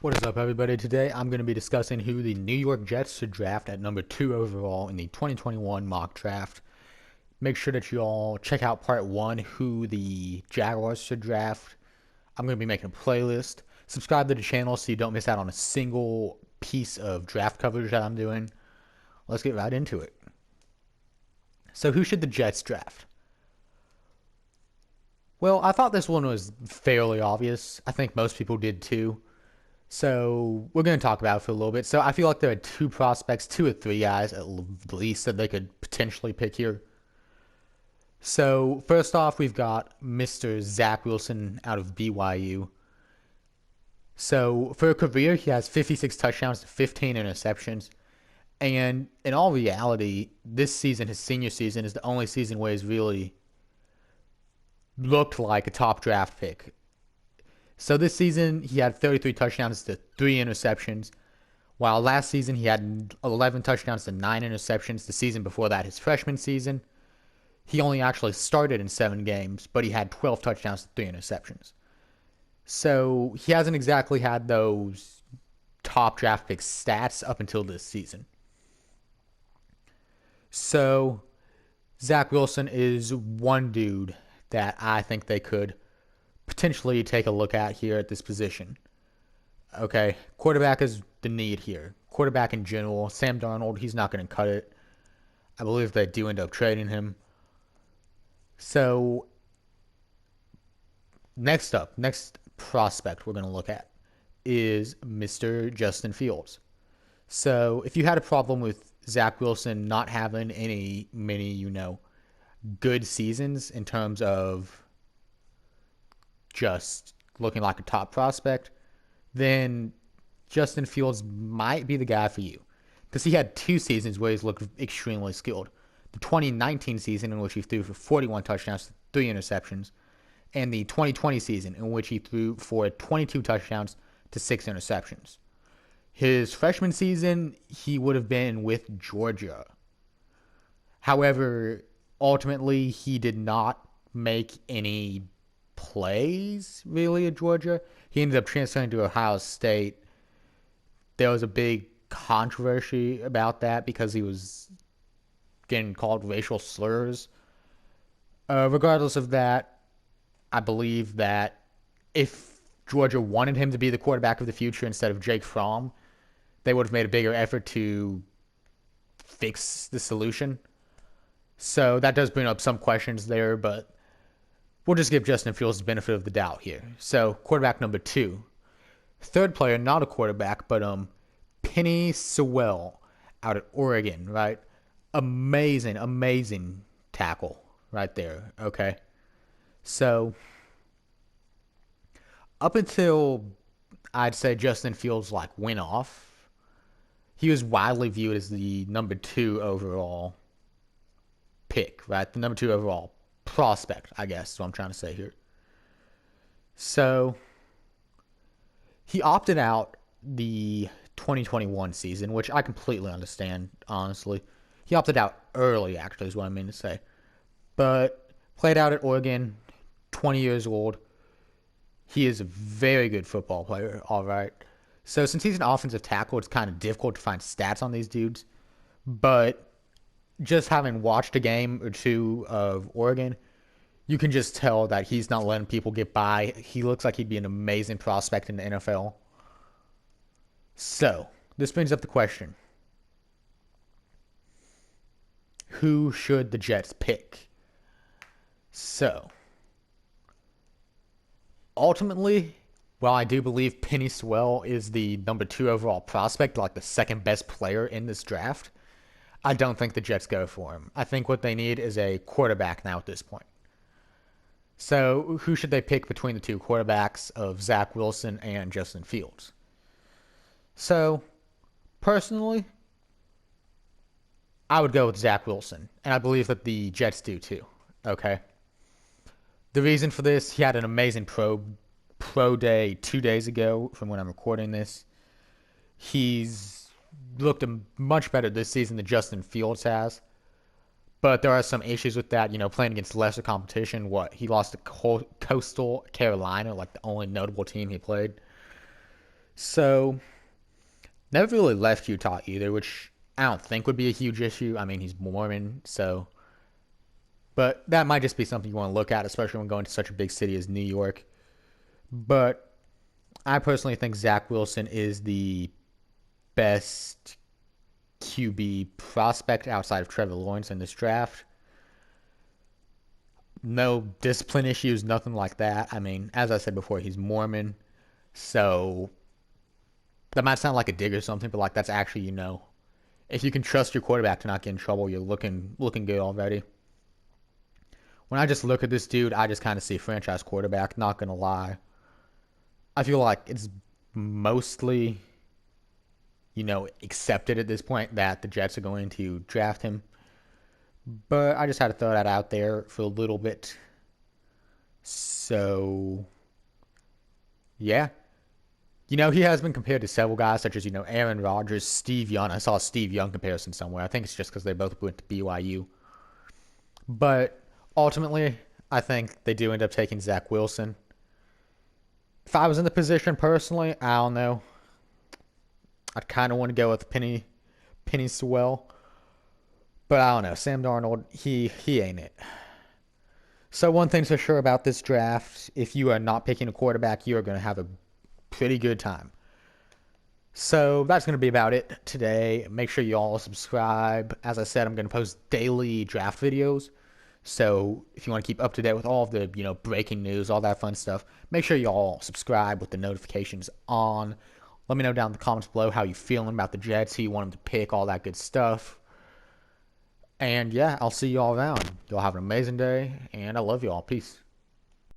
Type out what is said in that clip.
What is up, everybody? Today I'm going to be discussing who the New York Jets should draft at number 2 overall in the 2021 mock draft. Make sure that you all check out part 1, who the Jaguars should draft. I'm going to be making a playlist. Subscribe to the channel so you don't miss out on a single piece of draft coverage that I'm doing. Let's get right into it. So who should the Jets draft? Well, I thought this one was fairly obvious. I think most people did too. So we're going to talk about it for a little bit. So I feel like there are two prospects, 2 or 3 guys at least that they could potentially pick here. So first off, we've got Mr. Zack Wilson out of BYU. So for a career, he has 56 touchdowns to 15 interceptions. And in all reality, this season, his senior season, is the only season where he's really looked like a top draft pick. So this season, he had 33 touchdowns to 3 interceptions, while last season he had 11 touchdowns to 9 interceptions. The season before that, his freshman season, he only actually started in 7 games, but he had 12 touchdowns to 3 interceptions. So he hasn't exactly had those top draft pick stats up until this season. So Zack Wilson is one dude that I think they could potentially take a look at here at this position. Okay, quarterback is the need here. Quarterback in general, Sam Darnold, he's not going to cut it. I believe they do end up trading him. So, next prospect we're going to look at is Mr. Justin Fields. So, if you had a problem with Zack Wilson not having many, good seasons in terms of just looking like a top prospect, then Justin Fields might be the guy for you. Because he had 2 seasons where he's looked extremely skilled. The 2019 season, in which he threw for 41 touchdowns to 3 interceptions, and the 2020 season, in which he threw for 22 touchdowns to 6 interceptions. His freshman season, he would have been with Georgia. However, ultimately, he did not make any plays really at Georgia. He ended up transferring to Ohio State. There was a big controversy about that because he was getting called racial slurs. Regardless of that, I believe that if Georgia wanted him to be the quarterback of the future instead of Jake Fromm, they would have made a bigger effort to fix the solution. So that does bring up some questions there, but we'll just give Justin Fields the benefit of the doubt here. So, quarterback number 2. Third player, not a quarterback, but Penny Sewell out at Oregon, right? Amazing tackle right there, okay? So, up until I'd say Justin Fields went off, he was widely viewed as the number 2 overall pick, right? The number 2 overall prospect, I guess is what I'm trying to say here. So he opted out the 2021 season, which I completely understand, honestly. He opted out early, actually, is what I mean to say. But played out at Oregon, 20 years old. He is a very good football player, all right. So since he's an offensive tackle, it's kind of difficult to find stats on these dudes. But just having watched a game or 2 of Oregon, you can just tell that he's not letting people get by. He looks like he'd be an amazing prospect in the NFL. So, this brings up the question. Who should the Jets pick? So, ultimately, while I do believe Penny Sewell is the number 2 overall prospect, like the second best player in this draft, I don't think the Jets go for him. I think what they need is a quarterback now at this point. So, who should they pick between the 2 quarterbacks of Zack Wilson and Justin Fields? So, personally, I would go with Zack Wilson, and I believe that the Jets do too, okay? The reason for this, he had an amazing pro day 2 days ago from when I'm recording this. He's looked much better this season than Justin Fields has. But there are some issues with that, playing against lesser competition. He lost to Coastal Carolina, like the only notable team he played. So, never really left Utah either, which I don't think would be a huge issue. I mean, he's Mormon, so. But that might just be something you want to look at, especially when going to such a big city as New York. But I personally think Zack Wilson is the best QB prospect outside of Trevor Lawrence in this draft. No discipline issues, nothing like that. I mean, as I said before, he's Mormon, so that might sound like a dig or something, but like that's actually, if you can trust your quarterback to not get in trouble, you're looking good already. When I just look at this dude, I just kind of see franchise quarterback. Not gonna lie, I feel like it's mostly, accepted at this point that the Jets are going to draft him. But I just had to throw that out there for a little bit. So, yeah. He has been compared to several guys, such as, Aaron Rodgers, Steve Young. I saw a Steve Young comparison somewhere. I think it's just because they both went to BYU. But ultimately, I think they do end up taking Zack Wilson. If I was in the position personally, I don't know. I'd kind of want to go with Penny Sewell. But I don't know. Sam Darnold, he ain't it. So one thing's for sure about this draft, if you are not picking a quarterback, you are going to have a pretty good time. So that's going to be about it today. Make sure you all subscribe. As I said, I'm going to post daily draft videos. So if you want to keep up to date with all of the, breaking news, all that fun stuff, make sure you all subscribe with the notifications on. Let me know down in the comments below how you feeling about the Jets, who you want them to pick, all that good stuff. And yeah, I'll see you all around. Y'all have an amazing day, and I love you all. Peace.